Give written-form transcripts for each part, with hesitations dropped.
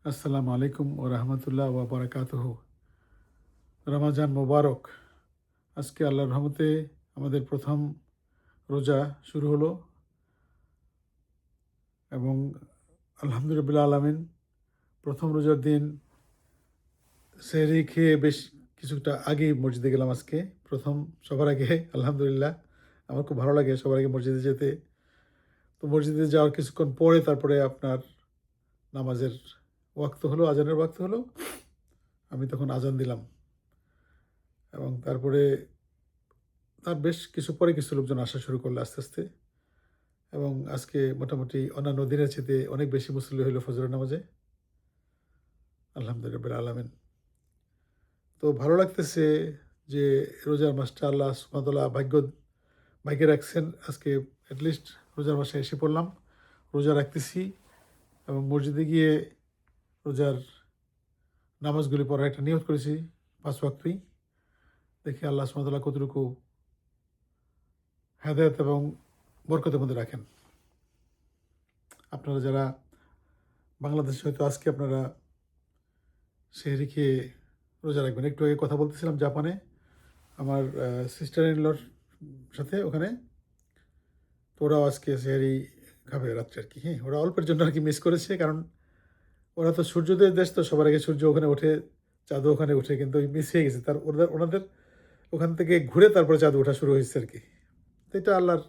আসসালামু আলাইকুম ও রহমতুল্লাহ ওয়া বারাকাতুহু। রমাজান মোবারক। আজকে আল্লাহর রহমতে আমাদের প্রথম রোজা শুরু হলো এবং আলহামদুলিল্লাহ আলামিন প্রথম রোজার দিন সেহরি খেয়ে বেশ কিছুটা আগেই মসজিদে গেলাম আজকে। প্রথম সবার আগে আলহামদুলিল্লাহ। আমার খুব ভালো লাগে সবার আগে মসজিদে যেতে। তো মসজিদে যাওয়ার কিছুক্ষণ পরে তারপরে আপনার নামাজের ওয়াক্ত হলো, আজানের ওয়াক্ত হলো। আমি তখন আজান দিলাম এবং তারপরে তার বেশ কিছু পরে কিছু লোকজন আসা শুরু করলো আস্তে, আস্তে। এবং আজকে মোটামুটি অন্যান্য দিনের চাইতে অনেক বেশি মুসল্লি হইল ফজরের নামাজে। আলহামদুলিল্লাহ রাব্বিল আলামিন। তো ভালো লাগতেছে যে রোজার মাসটা আল্লাহ সুবহানাহু ওয়া তাআলা ভাগ্যে রাখছেন। আজকে এটলিস্ট রোজার মাসে এসে পড়লাম। রোজা রাখতেছি এবং মসজিদে গিয়ে রোজার নামাজগুলি পড়ার একটা নিয়ত করেছি ৫ ওয়াক্তই। দেখি আল্লাহ সুবহানাহু ওয়া তাআলা কতটুকু হেদায়েত এবং বরকতের মধ্যে রাখেন। আপনারা যারা বাংলাদেশে হয়তো আজকে আপনারা সেহরি খেয়ে রোজা রাখবেন। একটু আগে কথা বলতেছিলাম জাপানে আমার সিস্টার ইন লর সাথে ওখানে। তো ওরাও আজকে সেহরি খাবে রাত্রে আর কি। হ্যাঁ, ওরা অল্পের জন্য আর কি মিস করেছে, কারণ ওরা তো সূর্যোদয়ের দেশ, তো সবার আগে সূর্য ওখানে ওঠে, চাঁদও ওখানে ওঠে, কিন্তু ওই মিস হয়ে গেছে। ওনাদের ওখান থেকে ঘুরে তারপরে চাঁদ ওঠা শুরু হয়েছে আর কি। তো এটা আল্লাহর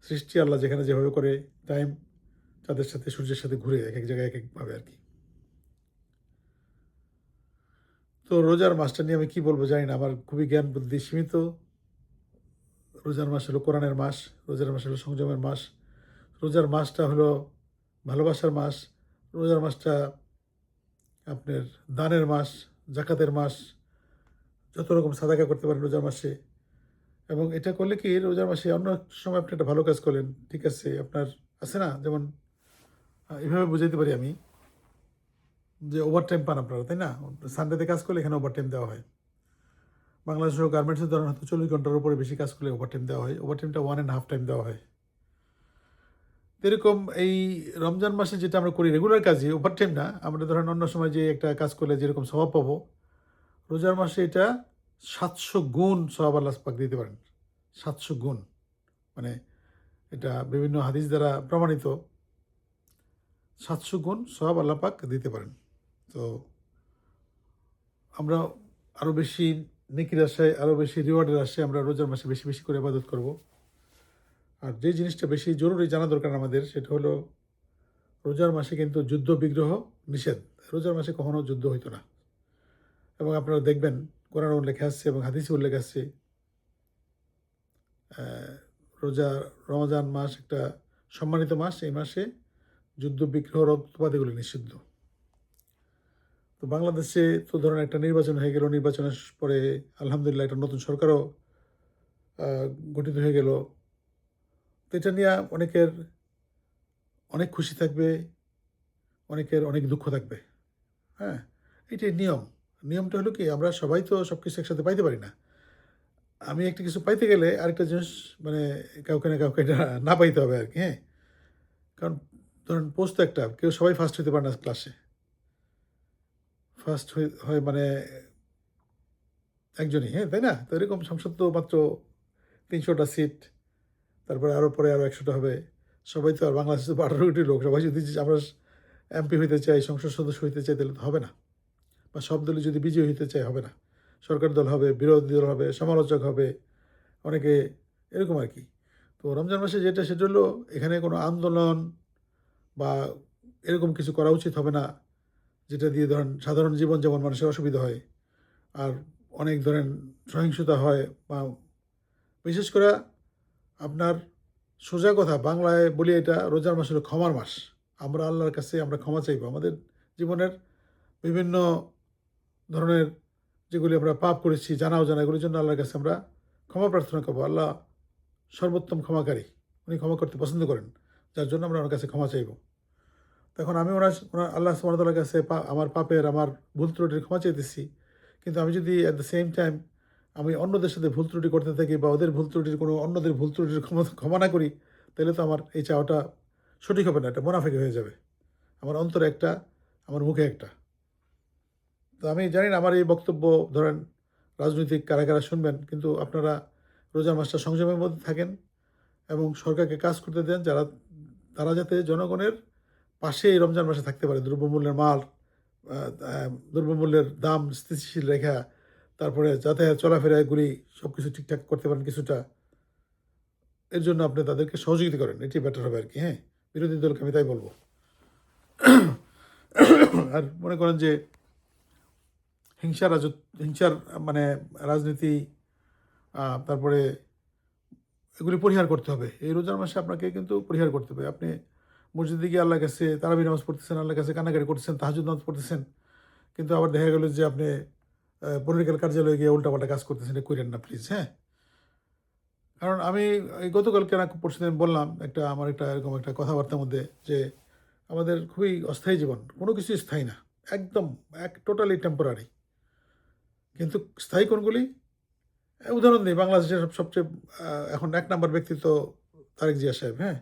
সৃষ্টি, আল্লাহ যেখানে যেভাবে করে টাইম চাঁদের সাথে সূর্যের সাথে ঘুরে এক এক জায়গায় এক একভাবে আর কি। তো রোজার মাসটা নিয়ে আমি কী বলবো জানি না, আমার খুবই জ্ঞান বুদ্ধি সীমিত। রোজার মাস হলো কোরআনের মাস, রোজার মাস হলো সংযমের মাস, রোজার মাসটা হলো ভালোবাসার মাস, রোজার মাসটা আপনার দানের মাস, জাকাতের মাস, যত রকম সাদাকা করতে পারেন রোজার মাসে। এবং এটা করলে কি রোজার মাসে অন্য সময় আপনি একটা ভালো কাজ করলেন, ঠিক আছে, আপনার আছে না, যেমন এভাবে বুঝাইতে পারি আমি যে ওভার টাইম পান আপনারা, তাই না? সানডেতে কাজ করলে এখানে ওভার টাইম দেওয়া হয়। বাংলাদেশের গার্মেন্টসের ধরেন হয়তো 40 ঘন্টার উপরে বেশি কাজ করলে ওভার টাইম দেওয়া হয়। ওভার টাইমটা 1.5 টাইম দেওয়া হয়। এরকম এই রমজান মাসে যেটা আমরা করি রেগুলার কাজে ওভার টাইম না, আমরা ধরেন অন্য সময় যে একটা কাজ করলে যেরকম স্বভাব পাবো, রোজার মাসে এটা 700 গুণ সওয়াব আল্লাহ পাক দিতে পারেন। 700 গুণ, মানে এটা বিভিন্ন হাদিস দ্বারা প্রমাণিত। 700 গুণ সওয়াব আল্লাহ পাক দিতে পারেন। তো আমরা আরও বেশি নেকির আশায়, আরও বেশি রিওয়ার্ডের আশায় আমরা রোজার মাসে বেশি বেশি করে ইবাদত করব। আর যে জিনিসটা বেশি জরুরি জানা দরকার আমাদের, সেটা হলো রোজার মাসে কিন্তু যুদ্ধ বিগ্রহ নিষেধ। রোজার মাসে কখনো যুদ্ধ হইতো না। এবং আপনারা দেখবেন কোরআনে উল্লেখ আসছে এবং হাদিসে উল্লেখ আসছে, রোজা রমজান মাস একটা সম্মানিত মাস। এই মাসে যুদ্ধ বিগ্রহ রক্তপাত এগুলো নিষিদ্ধ। তো বাংলাদেশে তো ধরুন একটা নির্বাচন হয়ে গেল, নির্বাচনের পরে আলহামদুলিল্লাহ একটা নতুন সরকারও গঠিত হয়ে গেল। তো এটা নিয়ে অনেকের অনেক খুশি থাকবে, অনেকের অনেক দুঃখ থাকবে। হ্যাঁ, এটাই নিয়ম। নিয়মটা হলো কি, আমরা সবাই তো সব কিছু একসাথে পাইতে পারি না। আমি একটা কিছু পাইতে গেলে আরেকটা জিনিস মানে কাউকে না কাউকে এটা না পাইতে হবে আর কি। হ্যাঁ, কারণ ধরুন পোস্ট তো একটা, কেউ সবাই ফার্স্ট হইতে পারে না ক্লাসে। ফার্স্ট হয় মানে একজনই, হ্যাঁ, তাই না? তো এরকম সংসদ তো মাত্র ৩০০টা সিট, তারপরে আরও পরে আরও ১০০টা হবে। সবাই তো আর বাংলাদেশে তো ১৮ কোটি লোক, সবাই যদি আমরা এমপি হইতে চাই, সংসদ সদস্য হইতে চাই, তাহলে তো হবে না। বা সব দলে যদি বিজয়ী হইতে চায় হবে না। সরকার দল হবে, বিরোধী দল হবে, সমালোচক হবে, অনেকে এরকম আর কি। তো রমজান মাসে যেটা, সেটা হলো এখানে কোনো আন্দোলন বা এরকম কিছু করা উচিত হবে না, যেটা দিয়ে ধরেন সাধারণ জীবন যেমন মানুষের অসুবিধা হয়, আর অনেক ধরেন সহিংসতা হয়, বা বিশেষ করে আপনার সোজা কথা বাংলায় বলি, এটা রোজার মাস হলো ক্ষমার মাস। আমরা আল্লাহর কাছে আমরা ক্ষমা চাইব আমাদের জীবনের বিভিন্ন ধরনের যেগুলি আমরা পাপ করেছি জানা অজানা, এগুলির জন্য আল্লাহর কাছে আমরা ক্ষমা প্রার্থনা করবো। আল্লাহ সর্বোত্তম ক্ষমাকারী, উনি ক্ষমা করতে পছন্দ করেন, যার জন্য আমরা ওনার কাছে ক্ষমা চাইব। তখন আমি ওনার আল্লাহ সুবহানাহু ওয়া তাআলার কাছে আমার পাপের, আমার ভুল ত্রুটির ক্ষমা চাইতেছি। কিন্তু আমি যদি অ্যাট দ্য সেম টাইম আমি অন্যদের সাথে ভুল ত্রুটি করতে থাকি, বা ওদের ভুল ত্রুটির কোনো অন্যদের ভুল ত্রুটির ক্ষমা না করি, তাহলে তো আমার এই চাওয়াটা সঠিক হবে না, এটা মুনাফিকি হয়ে যাবে। আমার অন্তরে একটা আমার মুখে একটা। তো আমি জানি না আমার এই বক্তব্য ধরেন রাজনৈতিক কারা কারা শুনবেন, কিন্তু আপনারা রোজার মাসটা সংযমের মধ্যে থাকেন এবং সরকারকে কাজ করতে দেন, তারা যাতে জনগণের পাশে এই রমজান মাসে থাকতে পারে। দ্রব্যমূল্যের দ্রব্যমূল্যের দাম স্থিতিশীল রেখা, তারপরে যাতায়াত চলাফেরা এগুলি সব কিছু ঠিকঠাক করতে পারেন কিছুটা। এর জন্য আপনি তাদেরকে সহযোগিতা করেন, এটি বেটার হবে আর কি। হ্যাঁ, বিরোধী দলকে আমি তাই বলবো। আর মনে করেন যে হিংসার মানে রাজনীতি, তারপরে এগুলি পরিহার করতে হবে। এই রোজার মাসে আপনাকে কিন্তু পরিহার করতে হবে। আপনি মসজিদে গিয়ে আল্লাহর কাছে তারাবি নামাজ পড়তেছেন, আল্লাহর কাছে কান্নাকাটি করতেছেন, তাহাজ্জুদ নামাজ পড়তেছেন, কিন্তু আবার দেখা গেল যে আপনি পলিটিক্যাল কার্যালয়ে গিয়ে উল্টাপাল্টা কাজ করতেছেন। এটা করেন না প্লিজ। হ্যাঁ, কারণ আমি এই গতকালকে না পরশুদিন বললাম আমার এরকম একটা কথাবার্তার মধ্যে যে আমাদের খুবই অস্থায়ী জীবন, কোনো কিছুই স্থায়ী না, একদম টোটালি টেম্পোরারি। কিন্তু স্থায়ী কোনগুলি? উদাহরণ দিই, বাংলাদেশের সবচেয়ে এখন 1 নম্বর ব্যক্তিত্ব তারেক জিয়া সাহেব। হ্যাঁ,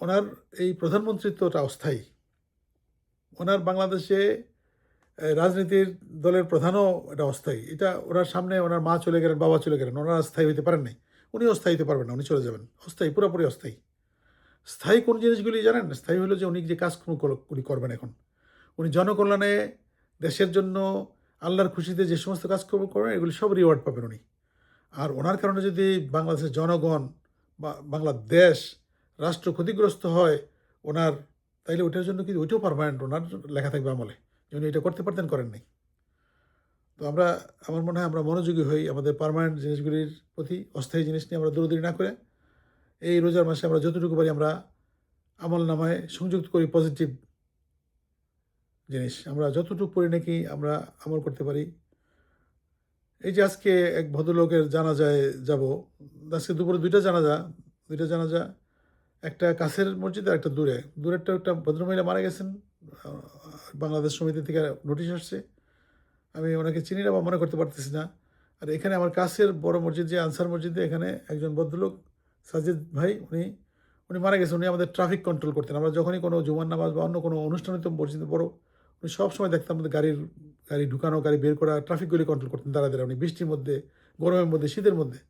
ওনার এই প্রধানমন্ত্রিত্বটা অস্থায়ী। ওনার বাংলাদেশে রাজনীতির দলের প্রধানও এটা অস্থায়ী। এটা ওনার সামনে ওনার মা চলে গেলেন, বাবা চলে গেলেন, ওনারা স্থায়ী হতে পারেন নাই। উনিও স্থায়ী হতে পারবেন না, উনি চলে যাবেন। অস্থায়ী, পুরোপুরি অস্থায়ী। স্থায়ী কোন জিনিসগুলি জানেন? স্থায়ী হলো যে উনি যে কাজকর্ম উনি করবেন এখন। উনি জনকল্যাণে, দেশের জন্য, আল্লাহর খুশিতে যে সমস্ত কাজকর্ম করবেন এগুলি সব রিওয়ার্ড পাবেন উনি। আর ওনার কারণে যদি বাংলাদেশের জনগণ বা বাংলাদেশ রাষ্ট্র ক্ষতিগ্রস্ত হয় ওনার, তাইলে ওইটার জন্য কি ওইটাও পারমানেন্ট ওনার লেখা থাকবে আমলে যে উনি এটা করতে পারতেন, করেন নাই। তো আমার মনে হয় আমরা মনোযোগী হই আমাদের পারমানেন্ট জিনিসগুলির প্রতি, অস্থায়ী জিনিস নিয়ে আমরা দৌড়দৌড়ি না করে এই রোজার মাসে আমরা যতটুকু পারি আমরা আমল নামায় সংযুক্ত করি পজিটিভ জিনিস। আমরা যতটুকু পড়ি নাকি আমরা আমল করতে পারি। এই যে আজকে এক ভদ্রলোকের জানাজায় যাব, আজকে দুপুরে দুইটা জানাজা, একটা কাছের মসজিদ আর একটা দূরেরটা একটা ভদ্রমহিলা মারা গেছেন। বাংলাদেশ সমিতি থেকে নোটিশ আসছে। আমি ওনাকে চিনি না বা মনে করতে পারতেছি না। আর এখানে আমার কাছের বড় মসজিদ যে আনসার মসজিদে, এখানে একজন ভদ্রলোক সাজিদ ভাই, উনি মারা গেছেন। উনি আমাদের ট্রাফিক কন্ট্রোল করতেন। আমরা যখনই কোনো জুমার নামাজ বা অন্য কোনো অনুষ্ঠান হতো মসজিদে বড়, উনি সবসময় দেখতাম আমাদের গাড়ি ঢুকানো, গাড়ি বের করা, ট্রাফিকগুলি কন্ট্রোল করতেন দাঁড়া। উনি বৃষ্টির মধ্যে, গরমের মধ্যে, শীতের মধ্যে।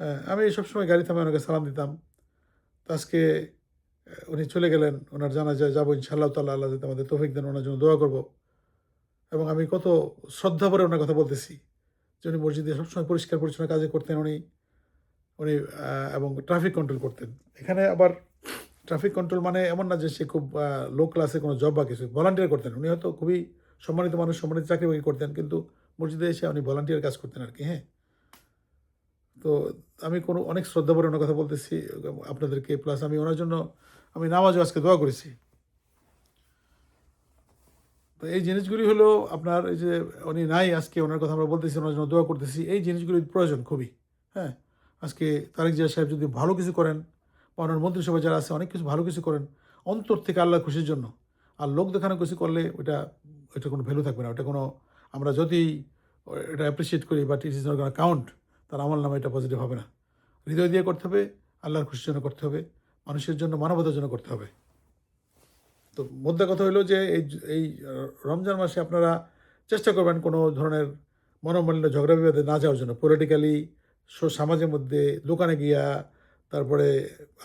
হ্যাঁ, আমি সবসময় গাড়ি থামে ওনাকে সালাম দিতাম। তো আজকে উনি চলে গেলেন, ওনার জানাজায় যাবো ইনশাআল্লাহ তাআলা। আল্লাহ যাতে আমাদের তৌফিক দেন, ওনার জন্য দোয়া করব। এবং আমি কত শ্রদ্ধা ভরে ওনার কথা বলতেছি যে উনি মসজিদে সবসময় পরিষ্কার পরিচ্ছন্ন কাজে করতেন উনি এবং ট্রাফিক কন্ট্রোল করতেন। এখানে আবার ট্রাফিক কন্ট্রোল মানে এমন না যে সে খুব লো ক্লাসে কোনো জব বা কিছু, ভলান্টিয়ার করতেন। উনি হয়তো খুবই সম্মানিত মানুষ, সম্মানিত চাকরি বাকরি করতেন, কিন্তু মসজিদে এসে উনি ভলান্টিয়ার কাজ করতেন আর কি। হ্যাঁ, তো আমি অনেক শ্রদ্ধা ভরে ওনার কথা বলতেছি আপনাদেরকে। প্লাস আমি ওনার জন্য আমি নামাজও আজকে দোয়া করেছি। তো এই জিনিসগুলি হলো আপনার, এই যে উনি নাই আজকে, ওনার কথা আমরা বলতেছি, ওনার জন্য দোয়া করতেছি। এই জিনিসগুলির প্রয়োজন খুবই। হ্যাঁ, আজকে তারেক জিয়া সাহেব যদি ভালো কিছু করেন বা ওনার মন্ত্রিসভায় যারা আছে অনেক কিছু ভালো কিছু করেন অন্তর থেকে আল্লাহ খুশির জন্য, আর লোক দেখানো কিছু করলে ওইটা কোনো ভ্যালু থাকবে না। ওটা কোনো, আমরা যদি এটা অ্যাপ্রিসিয়েট করি but it is not gonna count, তার আমল নামে এটা পজিটিভ হবে না। হৃদয় দিয়ে করতে হবে, আল্লাহর খুশির জন্য করতে হবে, মানুষের জন্য, মানবতার জন্য করতে হবে। তো মোদ্দা কথা হলো যে এই রমজান মাসে আপনারা চেষ্টা করবেন কোনো ধরনের মনোমালিন্য, ঝগড়া বিবাদে না যাওয়ার জন্য। পলিটিক্যালি, সমাজের মধ্যে, দোকানে গিয়া, তারপরে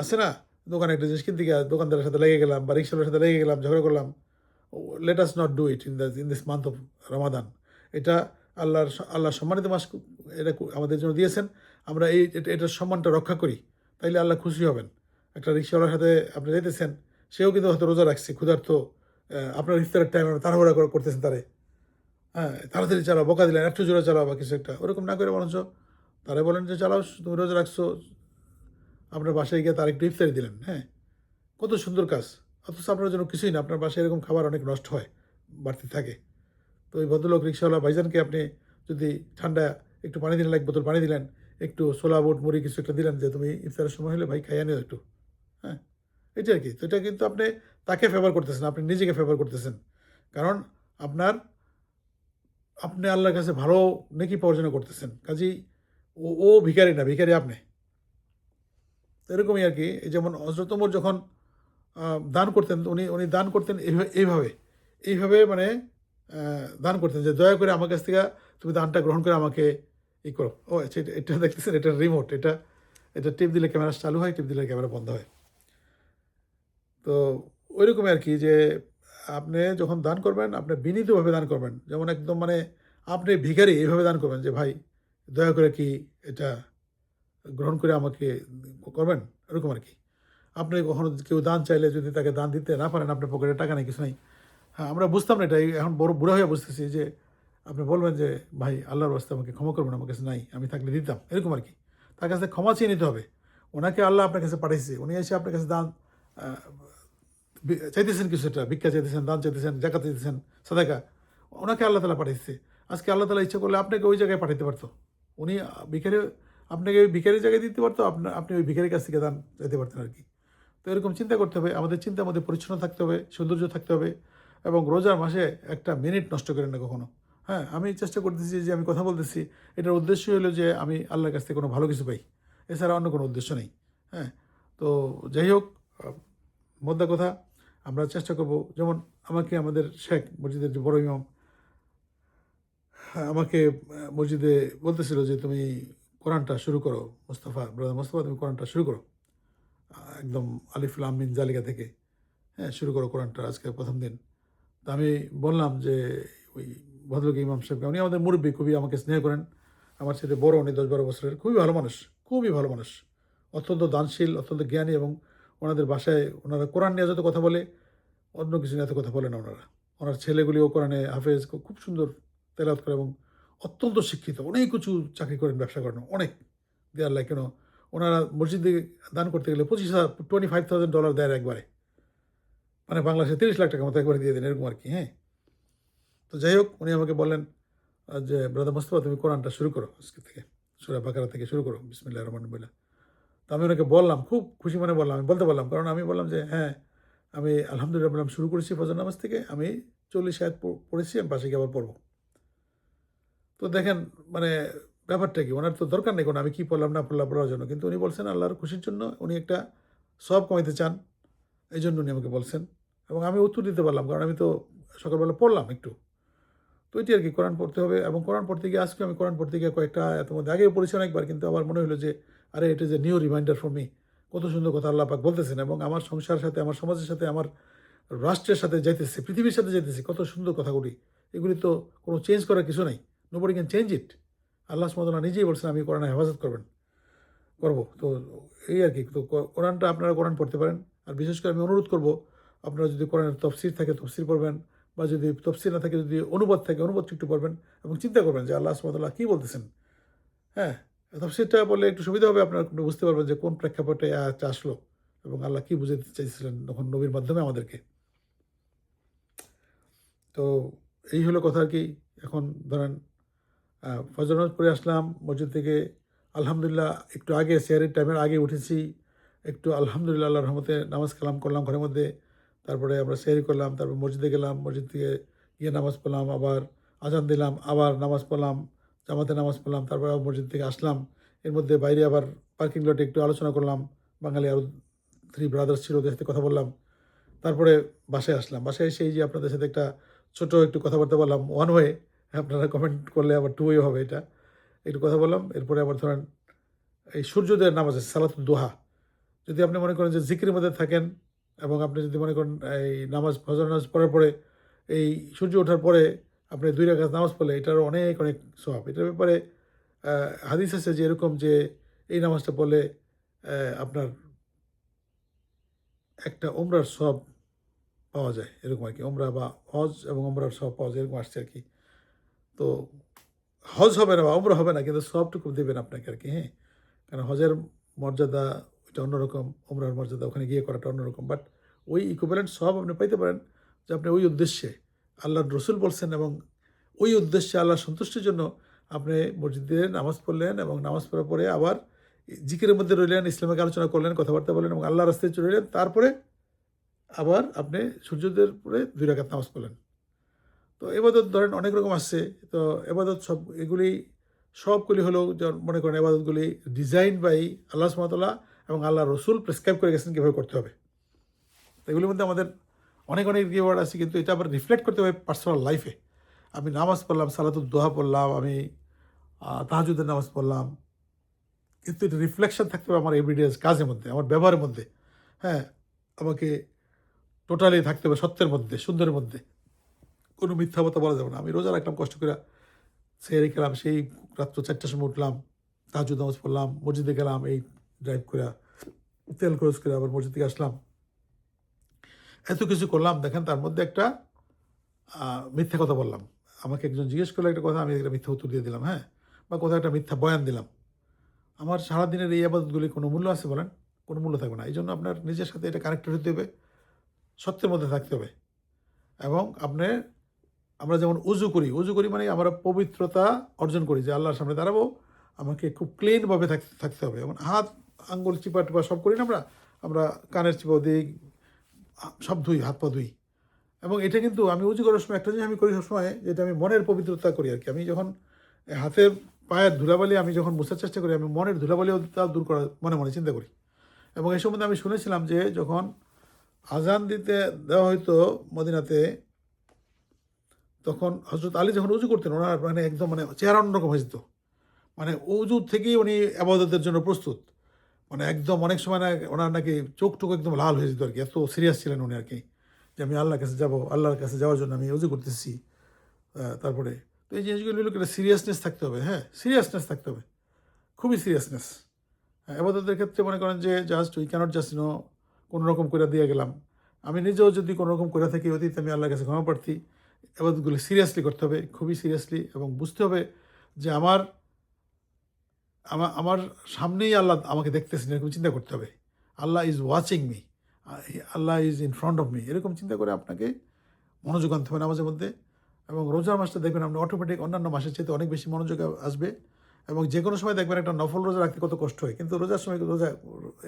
আছে না, দোকানে একটা জিনিস কিনতে গিয়া দোকানদারের সাথে লেগে গেলাম বা রিক্সাওয়ালার সাথে লেগে গেলাম, ঝগড়া করলাম। Let us not do it in this month of Ramadan. এটা আল্লাহ সম্মানিত মাস, এটা আমাদের জন্য দিয়েছেন। আমরা এটার সম্মানটা রক্ষা করি, তাইলে আল্লাহ খুশি হবেন। একটা রিক্সাওয়ালার সাথে আপনি যেতেছেন, সেও কিন্তু হয়তো রোজা রাখছে, ক্ষুধার্ত, আপনার ইফতারের টাইম তাড়াহুড়া করতেছেন তারে। হ্যাঁ, তাড়াতাড়ি চালাও, বকা দিলেন, একটু জোরে চালাও বা কিছু একটা, ওরকম না করে বরঞ্চ তারা বলেন যে চালাও, তুমি রোজা রাখছো, আপনার বাসায় গিয়ে তার একটু ইফতারি দিলেন। হ্যাঁ, কত সুন্দর কাজ। অথচ আপনার জন্য কিছুই না, আপনার বাসায় এরকম খাবার অনেক নষ্ট হয়, বাড়তি থাকে। তো ওই ভদ্রলোক রিক্সাওয়ালা ভাইজানকে আপনি যদি ঠান্ডা একটু পানি দিলেন, এক বোতল পানি দিলেন, একটু ছোলা বুট মুড়ি কিছু একটা দিলেন যে তুমি ইফতারের সময় হলে ভাই খাইয়া নিও একটু। হ্যাঁ, এটা আর কি। তো এটা কিন্তু আপনি তাকে ফেভার করতেছেন, আপনি নিজেকে ফেভার করতেছেন। কারণ আপনি আল্লাহর কাছে ভালো নেকি পাওয়ার জন্য করতেছেন। কাজেই ও ভিখারি না, ভিখারি আপনি। তো এরকমই আর কি। এই যেমন হযরত ওমর যখন দান করতেন, উনি দান করতেন এইভাবে এইভাবে মানে দান করতেন যে দয়া করে আমার কাছ থেকে তুমি দানটা গ্রহণ করে আমাকে করো। ও আচ্ছা, এটা দেখতেছেন, এটা রিমোট, এটা টিপ দিলে ক্যামেরা চালু হয়, টিপ দিলে ক্যামেরা বন্ধ হয়। তো ওইরকমই আর কি, যে আপনি যখন দান করবেন আপনি বিনীতভাবে দান করবেন, যেমন একদম মানে আপনি ভিখারি এইভাবে দান করবেন যে ভাই দয়া করে কি এটা গ্রহণ করে আমাকে করবেন, এরকম আর কি। আপনি কখনো কেউ দান চাইলে যদি তাকে দান দিতে না পারেন, আপনার পকেটে টাকা নেই, কিছু নেই, হ্যাঁ আমরা বুঝতাম না এটা, এখন বড় বুড়া হয়ে বুঝতেছি যে আপনি বলবেন যে ভাই আল্লাহর রাস্তে আমাকে ক্ষমা করবেন, আমার কাছে নাই, আমি থাকলে দিতাম, এরকম আর কি। তার কাছে ক্ষমা চেয়ে নিতে হবে। ওনাকে আল্লাহ আপনার কাছে পাঠিয়েছে, উনি এসে আপনার কাছে দান চাইতেছেন, কিছু একটা ভিক্ষা চাইতেছেন, দান চাইতেছেন, জাকাত চাইতেছেন, সাদাকা, ওনাকে আল্লাহ তালা পাঠিয়েছে। আজকে আল্লাহ তালা ইচ্ছা করলে আপনাকে ওই জায়গায় পাঠাতে পারতো, উনি ভিখারি, আপনাকে ওই ভিখারি জায়গায় দিতে পারতো, আপনি ওই ভিখারির কাছ থেকে দান চাইতে পারতেন আর কি। তো এরকম চিন্তা করতে হবে, আমাদের চিন্তার মধ্যে পরিচ্ছন্ন থাকতে হবে, সৌন্দর্য থাকতে হবে, এবং রোজার মাসে একটা মিনিট নষ্ট করেন না কখনো। হ্যাঁ, আমি চেষ্টা করতেছি যে আমি কথা বলতেছি, এটার উদ্দেশ্য হলো যে আমি আল্লাহর কাছ থেকে কোনো ভালো কিছু পাই, এছাড়া অন্য কোনো উদ্দেশ্য নেই। হ্যাঁ, তো যাই হোক, মোদ্দা কথা, আমরা চেষ্টা করব, যেমন আমাকে আমাদের শেখ মসজিদের যে বড় ইমাম আমাকে মসজিদে বলতেছিল যে তুমি কোরআনটা শুরু করো, ব্রাদার মোস্তফা তুমি কোরআনটা শুরু করো, একদম আলিফ লাম মিন জালিকা থেকে, হ্যাঁ শুরু করো কোরআনটা, আজকে প্রথম দিন। তো আমি বললাম যে ওই ভদ্রলোক ইমাম সাহেবকে, উনি আমাদের মুরব্বী, খুবই আমাকে স্নেহ করেন, আমার সাথে বড়, উনি 10-12 বছরের, খুবই ভালো মানুষ, খুবই ভালো মানুষ, অত্যন্ত দানশীল, অত্যন্ত জ্ঞানী, এবং ওনাদের বাসায় ওনারা কোরআন নিয়ে যত কথা বলে অন্য কিছু নিয়ে এত কথা বলে না ওনারা। ওনার ছেলেগুলিও কোরআনে হাফেজ, খুব সুন্দর তেলাওয়াত করে, এবং অত্যন্ত শিক্ষিত, অনেক কিছু চাকরি করেন, ব্যবসা করেন, অনেক দেয়ার লাগে কেন। ওনারা মসজিদে দান করতে গেলে $25,000 দেয় একবারে, মানে বাংলাদেশে 30 লাখ টাকা মতো একবারে দিয়ে দেন, এরকম আর কি। হ্যাঁ, তো যাই হোক, উনি আমাকে বললেন যে ব্রাদার মোস্তফা তুমি কোরআনটা শুরু করো, আজকে থেকে সূরা বাকারা থেকে শুরু করো, বিসমিল্লাহির রহমানির রহিম। তো আমি ওনাকে বললাম, খুব খুশি মনে বললাম, আমি বলতে পারলাম, কারণ আমি বললাম যে হ্যাঁ আমি আলহামদুলিল্লাহ বললাম শুরু করেছি ফজর নামাজ থেকে, আমি 40 আয়াত পড়েছি, আমি পাশে গিয়ে আবার পড়বো। তো দেখেন মানে ব্যাপারটা কি, ওনার তো দরকার নেই কোনো আমি কী পড়লাম না পড়লাম পড়ার জন্য, কিন্তু উনি বলছেন আল্লাহর খুশির জন্য, উনি একটা সব কমাইতে চান, এই জন্য উনি আমাকে বলছেন, এবং আমি উত্তর দিতে পারলাম, কারণ আমি তো সকালবেলা পড়লাম একটু। তো এটি আর কি, কোরআন পড়তে হবে, এবং কোরআন পড়তে গিয়ে আজকে আমি কোরআন পড়তে গিয়ে কয়েকটা এত মধ্যে আগেও পড়েছি অনেকবার, কিন্তু আবার মনে হলো যে আরে এটা যে নিউ রিমাইন্ডার ফর মি, কত সুন্দর কথা আল্লাহ পাক বলতেছেন, এবং আমার সংসারের সাথে, আমার সমাজের সাথে, আমার রাষ্ট্রের সাথে যাইতেছে, পৃথিবীর সাথে যাইতেছে, কত সুন্দর কথাগুলি, এগুলি তো কোনো চেঞ্জ করার কিছু নাই, নোবডি ক্যান চেঞ্জ ইট। আল্লাহ সুবহানাহু ওয়া তাআলা নিজেই বলছেন আমি কোরআনে হেফাজত করবো। তো এই আর কি, তো কোরআনটা আপনারা কোরআন পড়তে পারেন, আর বিশেষ করে আমি অনুরোধ করব, আপনারা যদি কোরআনের তফসির থাকে তফসির পড়বেন, বা যদি তফসির না থাকে, যদি অনুবাদ থাকে অনুবাদটা একটু পড়বেন, এবং চিন্তা করবেন যে আল্লাহ সুবহানাহু ওয়া তাআলা কী বলতেছেন। হ্যাঁ, তফসিরটা বললে একটু সুবিধা হবে, আপনারা বুঝতে পারবেন যে কোন প্রেক্ষাপটে আয়াতটা আসলো, এবং আল্লাহ কী বুঝাতে চাইছিলেন তখন নবীর মাধ্যমে আমাদেরকে। তো এই হলো কথা আর কি। এখন ধরেন ফজর নামাজ পড়ে আসলাম মসজিদ থেকে, আলহামদুলিল্লাহ একটু আগে সেহরির টাইমের আগে উঠেছি, একটু আলহামদুলিল্লাহ আল্লাহর রহমতে নামাজ কালাম করলাম ঘরের মধ্যে, তারপরে আমরা সেহরি করলাম, তারপর মসজিদে গেলাম, মসজিদ থেকে গিয়ে নামাজ পড়লাম, আবার আজান দিলাম, আবার নামাজ পড়লাম, জামাতে নামাজ পড়লাম, তারপরে আবার মসজিদ থেকে আসলাম। এর মধ্যে বাইরে আবার পার্কিং লটে একটু আলোচনা করলাম, বাঙালি আরও 3 ব্রাদার্স ছিল, ওদের সাথে কথা বললাম, তারপরে বাসায় আসলাম। বাসায় এসে এই যে আপনাদের সাথে একটা ছোট একটু কথাবার্তা বললাম, ওয়ান ওয়ে, আপনারা কমেন্ট করলে আবার টু ওয়ে হবে, এটা একটু কথা বললাম। এরপরে আবার ধরেন এই সূর্যোদয়ের নামাজ আছে সালাতুদ দোহা, যদি আপনি মনে করেন যে জিকিরের মধ্যে থাকেন, এবং আপনি যদি মনে করেন এই নামাজ ফজর নামাজ পড়ার পরে এই সূর্য ওঠার পরে আপনি 2 রাকাত নামাজ পড়লে এটারও অনেক অনেক সওয়াব। এটার ব্যাপারে হাদিস আছে যে এরকম, যে এই নামাজটা পড়লে আপনার একটা উমরার সওয়াব পাওয়া যায়, এরকম আর কি, উমরা বা হজ এবং উমরার সওয়াব পাওয়া যায়, এরকম আসছে আর কি। তো হজ হবে না বা উমরা হবে না, কিন্তু সবটুকু দেবেন আপনাকে আর কি। হ্যাঁ, কারণ হজের মর্যাদা ওইটা অন্যরকম, উমরার মর্যাদা ওখানে গিয়ে করাটা অন্যরকম, বাট ওই ইকুইভ্যালেন্ট সব আপনি পাইতে পারেন, যে আপনি ওই উদ্দেশ্যে আল্লাহর রসুল বলছেন, এবং ওই উদ্দেশ্যে আল্লাহর সন্তুষ্টির জন্য আপনি মসজিদে নামাজ পড়লেন, এবং নামাজ পড়ার পরে আবার জিকিরের মধ্যে রইলেন, ইসলামিক আলোচনা করলেন, কথাবার্তা বললেন, এবং আল্লাহর রাস্তায় রইলেন, তারপরে আবার আপনি সূর্যোদয়ের পরে 2 রাকাত নামাজ পড়লেন। তো এবাদত ধরেন অনেক রকম আসছে, তো এবাদত সব এগুলি সবগুলি হলো মনে করেন এবাদতগুলি ডিজাইন বাই আল্লাহ সুবহানাহু ওয়া তাআলা, এবং আল্লাহ রসুল প্রেসক্রাইব করে গেছেন কীভাবে করতে হবে। তো এগুলোর মধ্যে আমাদের অনেক অনেক রিওয়ার্ড আছে, কিন্তু এটা আবার রিফ্লেক্ট করতে হবে পার্সোনাল লাইফে। আমি নামাজ পড়লাম, সালাতুদ দোহা পড়লাম, আমি তাহাজ্জুদের নামাজ পড়লাম, কিন্তু এটা রিফ্লেকশন থাকতে হবে আমার এভরিডে কাজের মধ্যে, আমার ব্যবহারের মধ্যে। হ্যাঁ, আমাকে টোটালি থাকতে হবে সত্যের মধ্যে, সুন্দরের মধ্যে। কোনো মিথ্যা কথা বলা যাবে না। আমি রোজা রাখলাম কষ্ট করে, সেহরি খেলাম, সেই রাত্র 4টার সময় উঠলাম, তাহাজ্জুদ নামাজ পড়লাম, মসজিদে গেলাম, এই ড্রাইভ করে তেল খরচ করে আবার মসজিদ থেকে আসলাম, এত কিছু করলাম। দেখেন তার মধ্যে একটা মিথ্যা কথা বললাম। আমাকে একজন জিজ্ঞেস করলো একটা কথা, আমি একটা মিথ্যা উত্তর দিয়ে দিলাম, হ্যাঁ, বা কোথাও একটা মিথ্যা বয়ান দিলাম। আমার সারাদিনের এই আবাদতগুলি কোনো মূল্য আছে বলেন? কোনো মূল্য থাকবে না। এই জন্য আপনার নিজের সাথে এটা কানেক্টেড হতে হবে, সত্যের মধ্যে থাকতে হবে। এবং আমরা যেমন উজু করি মানে আমরা পবিত্রতা অর্জন করি, যে আল্লাহর সামনে দাঁড়াবো, আমাকে খুব ক্লিনভাবে থাকতে হবে। এবং হাত আঙ্গুল চিপা টিপা সব করি না আমরা, আমরা কানের চিপাও দিই, সব ধুই, হাত পা ধুই। এবং এটা কিন্তু আমি উজু করার সময় একটা জিনিস আমি করি সবসময়, যেটা আমি মনের পবিত্রতা করি আর কি। আমি যখন হাতের পায়ের ধুলাবালি আমি যখন মোছার চেষ্টা করি, আমি মনের ধুলাবালিও তা দূর করার মনে মনে চিন্তা করি। এবং এই সম্বন্ধে আমি শুনেছিলাম যে যখন আজান দিতে দেওয়া হয়তো মদিনাতে, তখন হজরত আলী যখন উজু করতেন, ওনার মানে একদম মানে চেহারা অন্যরকম হয়ে যেত। মানে উজু থেকেই উনি আবাদতের জন্য প্রস্তুত। মানে একদম অনেক সময় না ওনার নাকি চোখ টুক একদম লাল হয়ে যেত আর কি, এত সিরিয়াস ছিলেন উনি আর কি, যে আমি আল্লাহর কাছে যাব, আল্লাহর কাছে যাওয়ার জন্য আমি উজু করতেছি। তারপরে তো এই জিনিসগুলো হলো একটা সিরিয়াসনেস থাকতে হবে, হ্যাঁ, সিরিয়াসনেস থাকতে হবে, খুবই সিরিয়াসনেস। হ্যাঁ, আবাদতের ক্ষেত্রে মনে করেন যে জাস্ট উই ক্যানট জাস্ট কোনো রকম করে দিয়ে গেলাম। আমি নিজেও যদি কোনো রকম করে থাকি অতীতে, আমি আল্লাহর কাছে ক্ষমা প্রার্থী। আবাদতগুলো সিরিয়াসলি করতে হবে, খুবই সিরিয়াসলি, এবং বুঝতে হবে যে আমার সামনেই আল্লাহ আমাকে দেখতেছেন, এরকম চিন্তা করতে হবে। Allah is watching me, Allah is in front of me, এরকম চিন্তা করে আপনাকে মনোযোগ আনতে হবে নামাজের মধ্যে। এবং রোজার মাসটা দেখবেন আপনি অটোমেটিক অন্যান্য মাসের চাইতে অনেক বেশি মনোযোগ আসবে। এবং যে কোনো সময় দেখবেন একটা নফল রোজা রাখতে কত কষ্ট হয়, কিন্তু রোজার সময়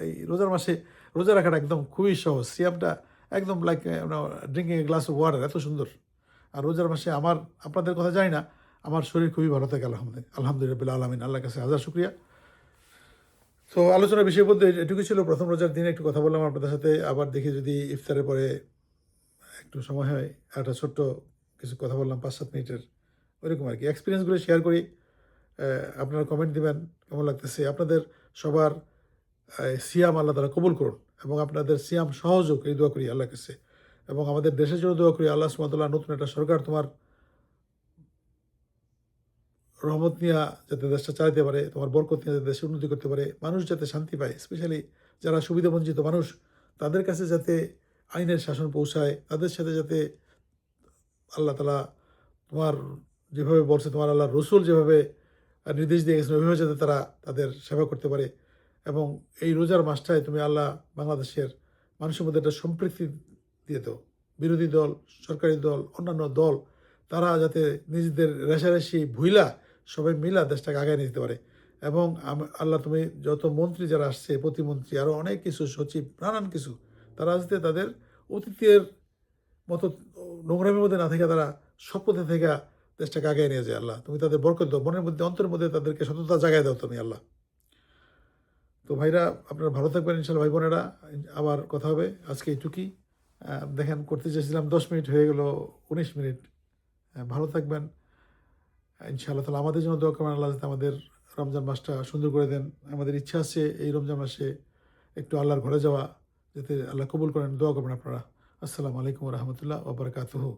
এই রোজার মাসে রোজা রাখাটা একদম খুবই সহজ। সিয়ামটা একদম like drinking a glass of water, এত সুন্দর। আর রোজার মাসে আপনাদের কথা জানি না, আমার শরীর খুবই ভালো থাকে আলহামদুলিল্লাহ আলমিন, আল্লাহর কাছে হাজার শুক্রিয়া। তো আলোচনার বিষয়ের মধ্যে এটুকু ছিল। প্রথম রোজার দিনে একটু কথা বললাম আপনাদের সাথে। আবার দেখি যদি ইফতারের পরে একটু সময় হয়, একটা ছোট্ট কিছু কথা বললাম 5-7 মিনিটের, ওইরকম আর কি। এক্সপিরিয়েন্সগুলো শেয়ার করি, আপনারা কমেন্ট দিবেন কেমন লাগতেছে। আপনাদের সবার সিয়াম আল্লাহ তাআলা কবুল করুন, এবং আপনাদের সিয়াম সহজ হোক এই দোয়া করি আল্লাহর কাছে। এবং আমাদের দেশের জন্য দোয়া করি, আল্লাহ সুবহানাহু ওয়া তাআলা নতুন একটা সরকার তোমার রহমত নিয়ে যাতে দেশটা চালাতে পারে, তোমার বরকত নিয়ে যাতে দেশে উন্নতি করতে পারে, মানুষ যাতে শান্তি পায়, স্পেশালি যারা সুবিধাবঞ্চিত মানুষ, তাদের কাছে যাতে আইনের শাসন পৌঁছায়, তাদের সাথে যাতে আল্লাহ তাআলা তোমার যেভাবে বলছে, তোমার আল্লাহর রসুল যেভাবে নির্দেশ দিয়ে গেছেন, ওইভাবে যাতে তারা তাদের সেবা করতে পারে। এবং এই রোজার মাসটায় তুমি আল্লাহ বাংলাদেশের মানুষের মধ্যে একটা সম্পৃক্তি দিয়ে দাও। বিরোধী দল, সরকারি দল, অন্যান্য দল, তারা যাতে নিজেদের রেষারেষি ভুইলা সবাই মিলা দেশটাকে আগায় নিতে পারে। এবং আল্লাহ তুমি যত মন্ত্রী যারা আসছে, প্রতিমন্ত্রী, আরও অনেক কিছু, সচিব, নানান কিছু, তারা যাতে তাদের অতীতের মতো নোংরামের মধ্যে না থেকে তারা শপথে থেকে দেশটাকে আগায় নিয়ে যায়। আল্লাহ তুমি তাদের বরকত দাও, মনের মধ্যে, অন্তরের মধ্যে তাদেরকে সততা জাগায় দাও তুমি আল্লাহ। তো ভাইরা, আপনারা ভালো থাকবেন ইনশাল্লাহ। ভাই বোনেরা, আবার কথা হবে। আজকে এইটুকুই। দেখেন, করতে চেয়েছিলাম 10 মিনিট, হয়ে গেল 19 মিনিট। ভালো থাকবেন ইনশাআল্লাহ। তাহলে আমাদের জন্য দোয়া করবেন, আল্লাহ যাতে আমাদের রমজান মাসটা সুন্দর করে দেন। আমাদের ইচ্ছা আছে এই রমজান মাসে একটু আল্লাহর ঘরে যাওয়া, যাতে আল্লাহ কবুল করেন। দোয়া করবেন আপনারা। আসসালামু আলাইকুম ওয়া রাহমাতুল্লাহি ওয়া বারাকাতুহু।